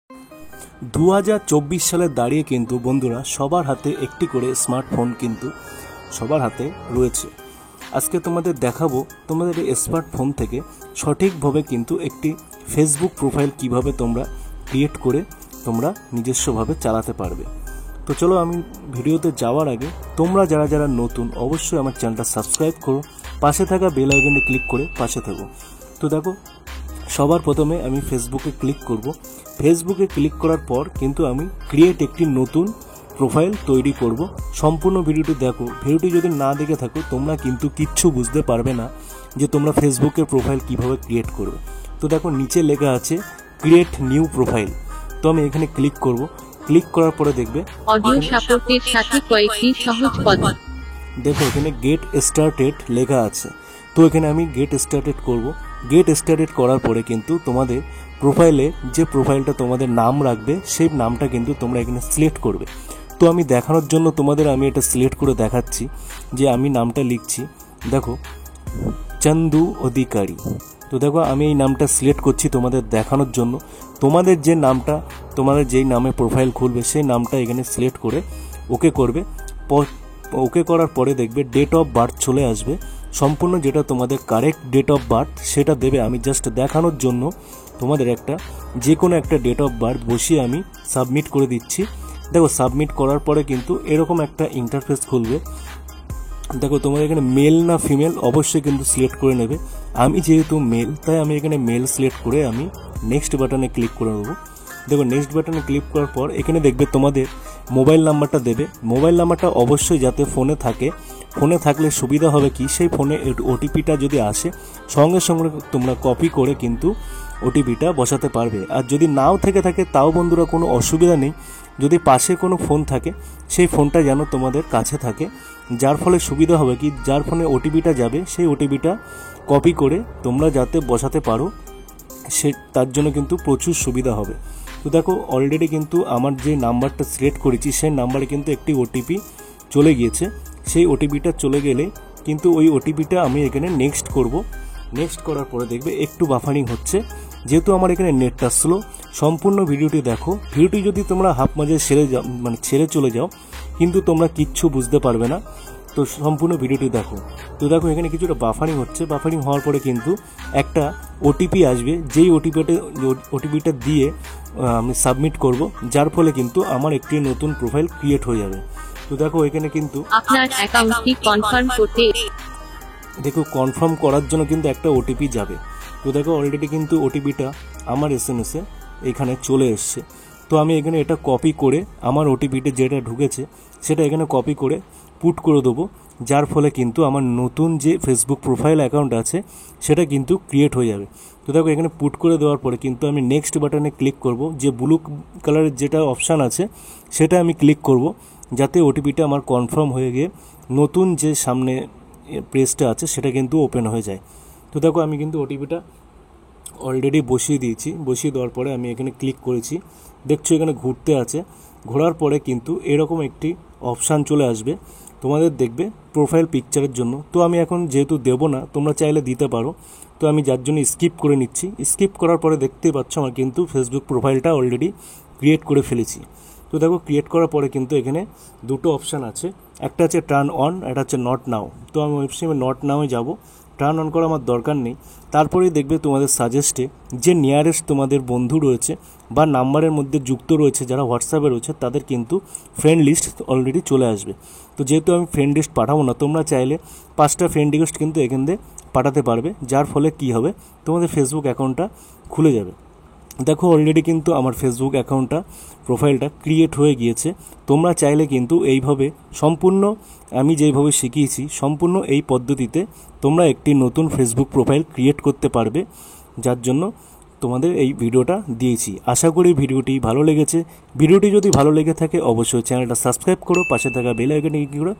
2024 সালে দাঁড়িয়ে কিন্তু বন্ধুরা সবার হাতে একটি করে স্মার্টফোন কিন্তু সবার হাতে রয়েছে। আজকে তোমাদের দেখাবো তোমাদের এই স্মার্টফোন থেকে সঠিকভাবে কিন্তু একটি ফেসবুক প্রোফাইল কিভাবে তোমরা ক্রিয়েট করে তোমরা নিজস্বভাবে চালাতে পারবে। তো চলো আমি ভিডিওতে যাওয়ার আগে তোমরা যারা যারা নতুন অবশ্যই আমার চ্যানেলটা সাবস্ক্রাইব করো, পাশে থাকা বেল আইকনে ক্লিক করে পাশে থাকো। তো দেখো সবার প্রথমে আমি ফেসবুকে ক্লিক করব। ফেসবুকে ক্লিক করার পর কিন্তু আমি ক্রিয়েট একটি নতুন প্রোফাইল তৈরি করব। সম্পূর্ণ ভিডিওটি দেখো, ভিডিওটি যদি না দেখে থাকো তোমরা কিন্তু কিচ্ছু বুঝতে পারবে না যে তোমরা ফেসবুকের প্রোফাইল কিভাবে ক্রিয়েট করবে। তো দেখো নিচে লেখা আছে ক্রিয়েট নিউ প্রোফাইল, তো আমি এখানে ক্লিক করব। ক্লিক করার পরে দেখবে অডিও সাপোর্টের সাথে কয়েকটি সহজ পদ্ধতি। দেখো এখানে গেট স্টার্টেড লেখা আছে, তো এখানে আমি গেট স্টার্টেড করব। গেট স্টার্টেড করার পরে কিন্তু তোমাদের প্রোফাইলে যে প্রোফাইলটা তোমাদের নাম রাখবে সেই নামটা কিন্তু তোমরা এখানে সিলেক্ট করবে। তো আমি দেখানোর জন্য তোমাদের আমি এটা সিলেক্ট করে দেখাচ্ছি যে আমি নামটা লিখছি, দেখো চন্দু অধিকারী। তো দেখো আমি এই নামটা সিলেক্ট করছি তোমাদের দেখানোর জন্য। তোমাদের যে নামটা তোমাদের যেই নামে প্রোফাইল খুলবে সেই নামটা এখানে সিলেক্ট করে ওকে করবে। ওকে করার পরে দেখবে ডেট অফ বার্থ চলে আসবে, সম্পূর্ণ যেটা তোমাদের কারেক্ট ডেট অফ বার্থ সেটা দেবে। আমি জাস্ট দেখানোর জন্য তোমাদের একটা যে কোনো একটা ডেট অফ বার্থ বসিয়ে আমি সাবমিট করে দিচ্ছি। দেখো সাবমিট করার পরে কিন্তু এরকম একটা ইন্টারফেস খুলবে। দেখো তোমার এখানে মেল না ফিমেল অবশ্যই কিন্তু সিলেক্ট করে নেবে। আমি যেহেতু মেল তাই আমি এখানে মেল সিলেক্ট করে আমি নেক্সট বাটনে ক্লিক করে নেবো। দেখো নেক্সট বাটনে ক্লিক করার পর এখানে দেখবে তোমাদের মোবাইল নাম্বারটা দেবে। মোবাইল নাম্বারটা অবশ্যই যাতে ফোনে থাকে, ফোনে থাকলে সুবিধা হবে কি সেই ফোনে ওটিপিটা যদি আসে সঙ্গে সঙ্গে তোমরা কপি করে কিন্তু ওটিপিটা বসাতে পারবে। আর যদি নাও থেকে থাকে তাও বন্ধুরা কোনো অসুবিধা নেই, যদি পাশে কোনো ফোন থাকে সেই ফোনটা যেন তোমাদের কাছে থাকে, যার ফলে সুবিধা হবে কি যার ফোনে ওটিপিটা যাবে সেই ওটিপিটা কপি করে তোমরা যাতে বসাতে পারো সে তার জন্য কিন্তু প্রচুর সুবিধা হবে। তো দেখো অলরেডি কিন্তু আমার যে নাম্বারটা সিলেক্ট করেছি সেই নাম্বারে কিন্তু একটি ওটিপি চলে গিয়েছে। সেই ওটিপিটা চলে গেলে কিন্তু ওই ওটিপিটা আমি এখানে নেক্সট করব। নেক্সট করার পরে দেখবে একটু বাফারিং হচ্ছে, যেহেতু আমার এখানে নেটটা স্লো। সম্পূর্ণ ভিডিওটি দেখো, ভিডিওটি যদি তোমরা হাফ মাঝে ছেড়ে চলে যাও কিন্তু তোমরা কিচ্ছু বুঝতে পারবে না। তো সম্পূর্ণ ভিডিওটি দেখো। তো দেখো এখানে কিছুটা বাফারিং হচ্ছে, বাফারিং হওয়ার পরে কিন্তু একটা ওটিপি আসবে, যেই ওটিপিটা দিয়ে আমি সাবমিট করব, যার ফলে কিন্তু আমার একটি নতুন প্রোফাইল ক্রিয়েট হয়ে যাবে। তো দেখো এখানে কিন্তু আপনার অ্যাকাউন্টটি কনফার্ম করতে দেখো কনফার্ম করার জন্য কিন্তু একটা ওটিপি যাবে। তো দেখো অলরেডি কিন্তু ওটিপিটা আমার এসএমএসে এখানে চলে এসছে। তো আমি এখানে এটা কপি করে আমার ওটিপিটা যেটা ঢুকেছে সেটা এখানে কপি করে পুট করে দেবো, যার ফলে কিন্তু আমার নতুন যে ফেসবুক প্রোফাইল অ্যাকাউন্ট আছে সেটা কিন্তু ক্রিয়েট হয়ে যাবে। তো দেখো এখানে পুট করে দেওয়ার পরে কিন্তু আমি নেক্সট বাটনে ক্লিক করব, যে ব্লু কালারের যেটা অপশান আছে সেটা আমি ক্লিক করব, যাতে ওটিপিটা আমার কনফার্ম হয়ে গিয়ে নতুন যে সামনে পেজটা আছে সেটা কিন্তু ওপেন হয়ে যায়। তো দেখো আমি কিন্তু ওটিপিটা অলরেডি বসিয়ে দিয়েছি। বসিয়ে দেওয়ার পরে আমি এখানে ক্লিক করেছি, দেখছো এখানে ঘুরতে আছে। ঘোরার পরে কিন্তু এরকম একটি অপশান চলে আসবে তোমাদের দেখবে প্রোফাইল পিকচারের জন্য। তো আমি এখন যেহেতু দেবো না, তোমরা চাইলে দিতে পারো, তো আমি যার জন্য স্কিপ করে নিচ্ছি। স্কিপ করার পরে দেখতে পাচ্ছ আমার কিন্তু ফেসবুক প্রোফাইলটা অলরেডি ক্রিয়েট করে ফেলেছি। তো দেখো ক্রিয়েট করার পরে কিন্তু এখানে দুটো অপশান আছে, একটা আছে টার্ন অন, একটা হচ্ছে নট নাও। তো আমি ওয়েবসাইটে নট নাওয়ে যাব, টার্ন অন করা আমার দরকার নেই। তারপরেই দেখবে তোমাদের সাজেস্টে যে নিয়ারেস্ট তোমাদের বন্ধু রয়েছে বা নাম্বারের মধ্যে যুক্ত রয়েছে যারা হোয়াটসঅ্যাপে রয়েছে তাদের কিন্তু ফ্রেন্ড লিস্ট অলরেডি চলে আসবে। তো যেহেতু আমি ফ্রেন্ড লিস্ট পাঠাবো না, তোমরা চাইলে 5টা ফ্রেন্ড রিকোয়েস্ট কিন্তু এখান থেকে পাঠাতে পারবে, যার ফলে কি হবে তোমাদের ফেসবুক অ্যাকাউন্টটা খুলে যাবে। দেখো অলরেডি কিন্তু আমার ফেসবুক অ্যাকাউন্টটা প্রোফাইলটা ক্রিয়েট হয়ে গিয়েছে। তোমরা চাইলে কিন্তু এইভাবে সম্পূর্ণ আমি যেইভাবে শিখিয়েছি সম্পূর্ণ এই পদ্ধতিতে তোমরা একটি নতুন ফেসবুক প্রোফাইল ক্রিয়েট করতে পারবে, যার জন্য তোমাদের এই ভিডিওটা দিয়েছি। আশা করি ভিডিওটি ভালো লেগেছে। ভিডিওটি যদি ভালো লেগে থাকে অবশ্যই চ্যানেলটা সাবস্ক্রাইব করো, পাশে থাকা বেল আইকনে ক্লিক করে